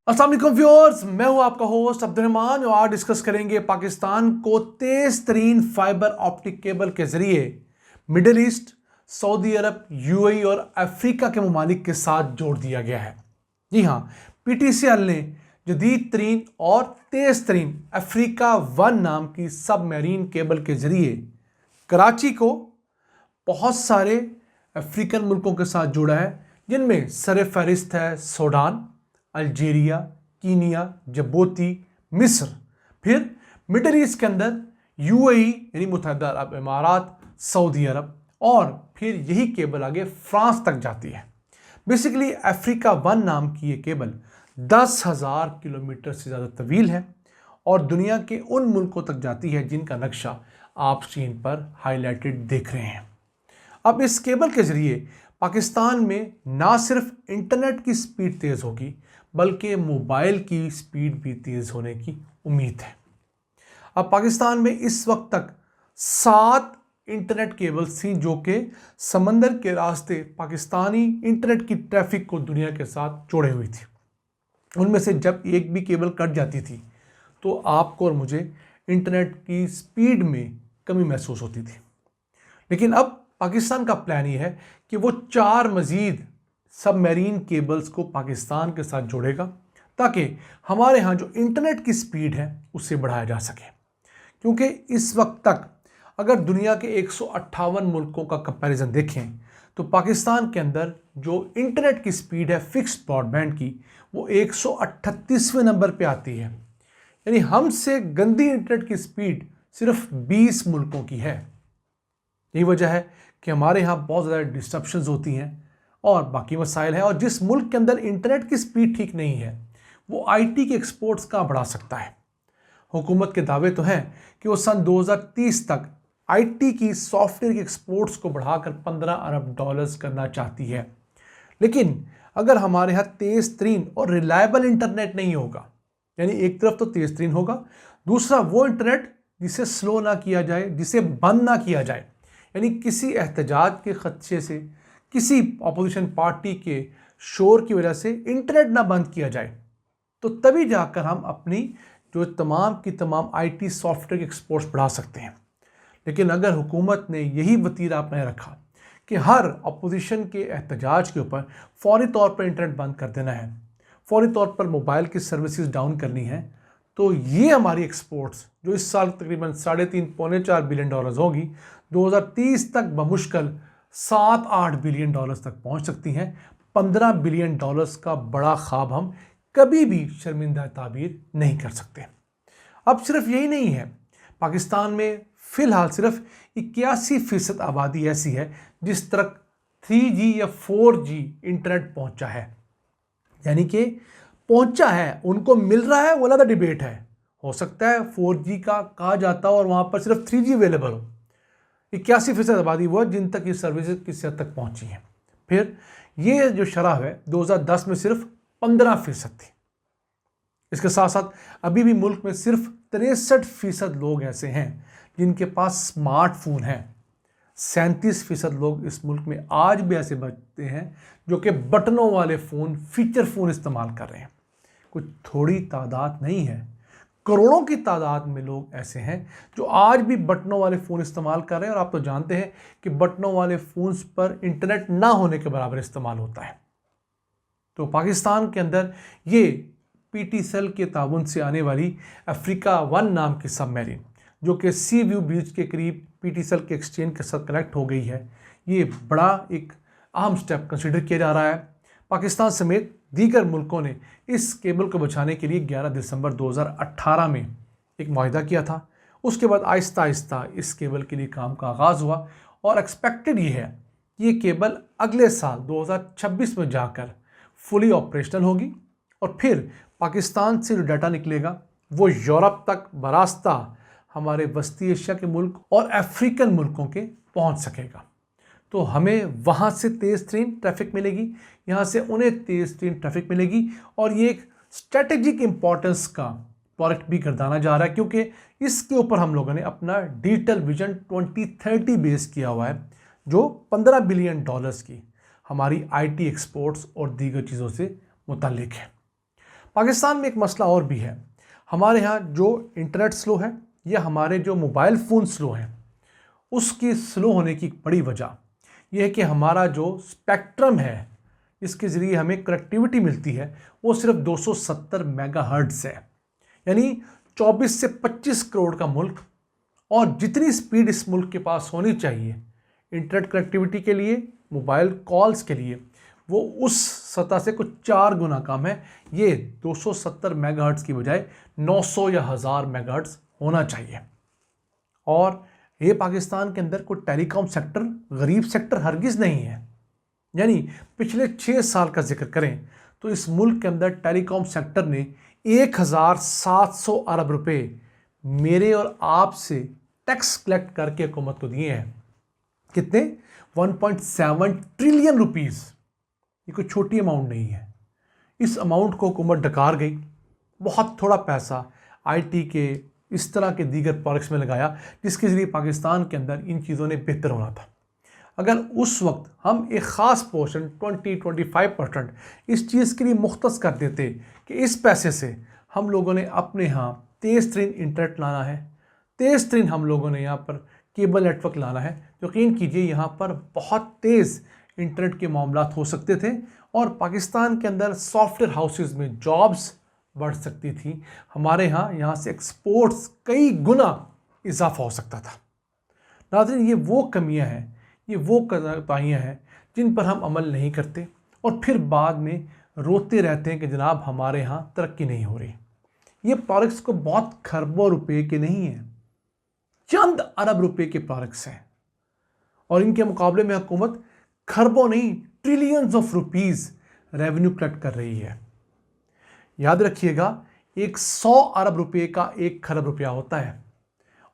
अस्सलाम वालेकुम व्यूअर्स, मैं हूं आपका होस्ट अब्दुर्रहमान और आज डिस्कस करेंगे पाकिस्तान को तेज तरीन फाइबर ऑप्टिक केबल के जरिए मिडिल ईस्ट, सऊदी अरब, यूएई और अफ्रीका के ममालिक के साथ जोड़ दिया गया है। जी हाँ, पीटीसीएल ने जदीद तरीन और तेज तरीन अफ्रीका वन नाम की सबमरीन केबल के जरिए कराची को बहुत सारे अफ्रीकन मुल्कों के साथ जोड़ा है, जिनमें सरफहरिस्त है सूडान, अल्जीरिया, कीनिया, जिबूती, मिस्र। फिर मिडल ईस्ट के अंदर यूएई यानी मुत्तहदा अरब इमारात, सऊदी अरब, और फिर यही केबल आगे फ्रांस तक जाती है। बेसिकली अफ्रीका वन नाम की ये केबल 10,000 किलोमीटर से ज़्यादा तवील है और दुनिया के उन मुल्कों तक जाती है जिनका नक्शा आप स्क्रीन पर हाईलाइटेड देख रहे हैं। अब इस केबल के ज़रिए पाकिस्तान में ना सिर्फ इंटरनेट की स्पीड तेज़ होगी बल्कि मोबाइल की स्पीड भी तेज़ होने की उम्मीद है। अब पाकिस्तान में इस वक्त तक 7 इंटरनेट केबल्स थी जो कि समंदर के रास्ते पाकिस्तानी इंटरनेट की ट्रैफिक को दुनिया के साथ जोड़े हुई थी। उनमें से जब एक भी केबल कट जाती थी तो आपको और मुझे इंटरनेट की स्पीड में कमी महसूस होती थी। लेकिन अब पाकिस्तान का प्लान ये है कि वो 4 मज़ीद सबमरीन केबल्स को पाकिस्तान के साथ जोड़ेगा ताकि हमारे यहाँ जो इंटरनेट की स्पीड है उसे बढ़ाया जा सके। क्योंकि इस वक्त तक अगर दुनिया के 158 मुल्कों का कंपैरिजन देखें तो पाकिस्तान के अंदर जो इंटरनेट की स्पीड है फिक्स्ड ब्रॉडबैंड की, वो 138वें नंबर पे आती है। यानी हमसे गंदी इंटरनेट की स्पीड सिर्फ 20 मुल्कों की है। यही वजह है कि हमारे यहाँ बहुत ज़्यादा डिस्ट्रप्शंस होती हैं और बाकी मसाइल हैं, और जिस मुल्क के अंदर इंटरनेट की स्पीड ठीक नहीं है वो आईटी के एक्सपोर्ट्स कहाँ बढ़ा सकता है। हुकूमत के दावे तो हैं कि वो सन 2030 तक आईटी की सॉफ्टवेयर के एक्सपोर्ट्स को बढ़ाकर 15 अरब डॉलर्स करना चाहती है। लेकिन अगर हमारे यहाँ तेज़ तरीन और रिलायबल इंटरनेट नहीं होगा, यानी एक तरफ तो तेज़ तरीन होगा, दूसरा वो इंटरनेट जिसे स्लो ना किया जाए, जिसे बंद ना किया जाए, यानी किसी एहतजाज के खदशे से, किसी अपोजिशन पार्टी के शोर की वजह से इंटरनेट ना बंद किया जाए, तो तभी जाकर हम अपनी जो तमाम की तमाम आईटी सॉफ्टवेयर के एक्सपोर्ट्स बढ़ा सकते हैं। लेकिन अगर हुकूमत ने यही वतीरा अपने रखा कि हर अपोजिशन के एहतजाज के ऊपर फौरी तौर पर इंटरनेट बंद कर देना है, फौरी तौर पर मोबाइल की सर्विसेज डाउन करनी है, तो ये हमारी एक्सपोर्ट्स जो इस साल तकरीबन 3.5 पौने 4 बिलियन डॉलर्स होगी, 2030 तक बमुश्किल 7-8 बिलियन डॉलर्स तक पहुंच सकती हैं। 15 बिलियन डॉलर्स का बड़ा ख्वाब हम कभी भी शर्मिंदा ताबीर नहीं कर सकते। अब सिर्फ यही नहीं है, पाकिस्तान में फ़िलहाल सिर्फ 81% आबादी ऐसी है जिस तक 3G या 4G इंटरनेट पहुंचा है। यानी कि पहुंचा है, उनको मिल रहा है, वो अलग डिबेट है। हो सकता है 4G का कहा जाता हो और वहाँ पर सिर्फ 3G अवेलेबल हो। 81% आबादी वो है जिन तक ये सर्विसेज किसी हद तक पहुँची हैं। फिर ये जो शरह है 2010 में सिर्फ 15% थी। इसके साथ साथ अभी भी मुल्क में सिर्फ 63% लोग ऐसे हैं जिनके पास स्मार्टफोन हैं। 37% लोग इस मुल्क में आज भी ऐसे बचते हैं जो कि बटनों वाले फ़ोन, फीचर फ़ोन इस्तेमाल कर रहे हैं। कुछ थोड़ी तादाद नहीं है, करोड़ों की तादाद में लोग ऐसे हैं जो आज भी बटनों वाले फ़ोन इस्तेमाल कर रहे हैं। और आप तो जानते हैं कि बटनों वाले फ़ोन्स पर इंटरनेट ना होने के बराबर इस्तेमाल होता है। तो पाकिस्तान के अंदर ये पीटीसीएल के ताउन से आने वाली अफ्रीका वन नाम की सबमरीन, जो कि सी व्यू बीच के करीब पीटीसीएल के एक्सचेंज के साथ कनेक्ट हो गई है, ये बड़ा एक अहम स्टेप कंसिडर किया जा रहा है। पाकिस्तान समेत दीगर मुल्कों ने इस केबल को बचाने के लिए 11 दिसंबर 2018 में एक मुआहिदा किया था। उसके बाद आहिस्ता आहिस्ता इस केबल के लिए काम का आगाज़ हुआ और एक्सपेक्टेड ये है कि ये केबल अगले साल 2026 में जाकर फुली ऑपरेशनल होगी और फिर पाकिस्तान से जो डाटा निकलेगा वो यूरोप तक बरास्ता हमारे वस्ती एशिया के मुल्क और अफ्रीकन मुल्कों के पहुंच सकेगा। तो हमें वहाँ से तेज़ तरीन ट्रैफिक मिलेगी, यहाँ से उन्हें तेज़ तरीन ट्रैफिक मिलेगी, और ये एक स्ट्रेटेजिक इम्पॉर्टेंस का प्रोडक्ट भी गर्दाना जा रहा है क्योंकि इसके ऊपर हम लोगों ने अपना डिजिटल विजन 2030 बेस किया हुआ है, जो 15 बिलियन डॉलर्स की हमारी आईटी एक्सपोर्ट्स और दीगर चीज़ों से मुतल्लिक है। पाकिस्तान में एक मसला और भी है। हमारे यहाँ जो इंटरनेट स्लो है या हमारे जो मोबाइल फ़ोन स्लो हैं, उसकी स्लो होने की बड़ी वजह यह है कि हमारा जो स्पेक्ट्रम है इसके ज़रिए हमें कनेक्टिविटी मिलती है वो सिर्फ 270 मेगाहर्ट्ज़ है। यानी 24 से 25 करोड़ का मुल्क, और जितनी स्पीड इस मुल्क के पास होनी चाहिए इंटरनेट कनेक्टिविटी के लिए, मोबाइल कॉल्स के लिए, वो उस सतह से कुछ 4 गुना कम है। ये 270 मेगाहर्ट्ज़ की बजाय 900 या 1000 मेगाहर्ट्ज़ होना चाहिए। और ये पाकिस्तान के अंदर कोई टेलीकॉम सेक्टर गरीब सेक्टर हरगिज़ नहीं है। यानी पिछले 6 साल का जिक्र करें तो इस मुल्क के अंदर टेलीकॉम सेक्टर ने 1700 अरब रुपए मेरे और आपसे टैक्स कलेक्ट करके हुकूमत को दिए हैं। कितने? 1.7 ट्रिलियन रुपीस। ये कोई छोटी अमाउंट नहीं है। इस अमाउंट को हुकूमत डकार गई, बहुत थोड़ा पैसा आईटी के इस तरह के दीगर प्रोडक्ट्स में लगाया जिसके ज़रिए पाकिस्तान के अंदर इन चीज़ों ने बेहतर होना था। अगर उस वक्त हम एक ख़ास पोर्शन 20-25% इस चीज़ के लिए मुख्तस कर देते कि इस पैसे से हम लोगों ने अपने यहाँ तेज़ तरीन इंटरनेट लाना है, तेज़ तरीन हम लोगों ने यहाँ पर केबल नेटवर्क लाना है, यकीन कीजिए यहाँ पर बहुत तेज़ इंटरनेट के मामलात हो सकते थे और पाकिस्तान के अंदर सॉफ्टवेयर हाउसेस में जॉब्स बढ़ सकती थी। हमारे यहाँ से एक्सपोर्ट्स कई गुना इजाफा हो सकता था। नाज़रीन, ये वो कमियां हैं, ये वो कोताहियां हैं जिन पर हम अमल नहीं करते और फिर बाद में रोते रहते हैं कि जनाब हमारे यहाँ तरक्की नहीं हो रही। ये प्रोडक्ट्स को बहुत खरबों रुपए के नहीं हैं, चंद अरब रुपए के प्रोडक्ट्स हैं और इनके मुकाबले में हुकूमत खरबों नहीं trillions of rupees revenue collect कर रही है। याद रखिएगा, 100 अरब रुपए का 1 खरब रुपया होता है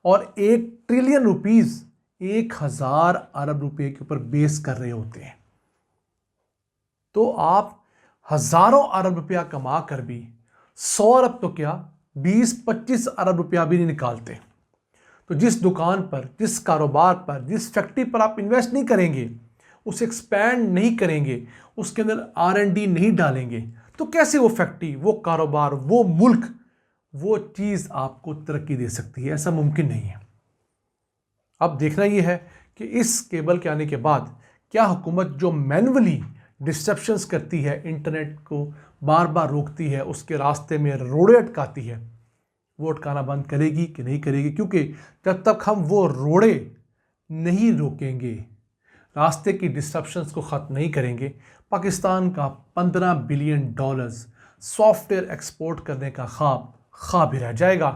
और 1 ट्रिलियन रुपीस 1000 अरब रुपए के ऊपर बेस कर रहे होते हैं। तो आप हजारों अरब रुपया कमा कर भी 100 अरब तो क्या 20-25 अरब रुपया भी नहीं निकालते। तो जिस दुकान पर, जिस कारोबार पर, जिस फैक्ट्री पर आप इन्वेस्ट नहीं करेंगे, उसे एक्सपैंड नहीं करेंगे, उसके अंदर R&D नहीं डालेंगे, तो कैसे वो फैक्ट्री, वो कारोबार, वो मुल्क, वो चीज़ आपको तरक्की दे सकती है? ऐसा मुमकिन नहीं है। अब देखना ये है कि इस केबल के आने के बाद क्या हुकूमत जो मैनुअली डिस्ट्रप्शंस करती है, इंटरनेट को बार बार रोकती है, उसके रास्ते में रोड़े अटकाती है, वो अटकाना बंद करेगी कि नहीं करेगी? क्योंकि जब तक हम वो रोड़े नहीं रोकेंगे, रास्ते की डिस्ट्रप्शंस को ख़त्म नहीं करेंगे, पाकिस्तान का $15 बिलियन सॉफ्टवेयर एक्सपोर्ट करने का ख्वाब ही रह जाएगा।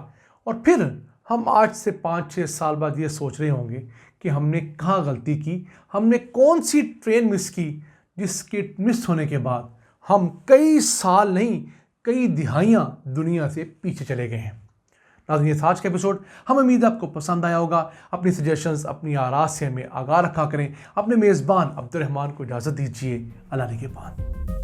और फिर हम आज से 5-6 साल बाद ये सोच रहे होंगे कि हमने कहाँ गलती की, हमने कौन सी ट्रेन मिस की जिसके मिस होने के बाद हम कई साल नहीं कई दिहाइयाँ दुनिया से पीछे चले गए हैं। नाज़रीन, ये आज का एपिसोड हम उम्मीद आपको पसंद आया होगा। अपनी सजेशंस, अपनी आराज़ से हमें आगाह रखा करें। अपने मेज़बान अब्दुर्रहमान को इजाज़त दीजिए। अल्लाह निगहबान।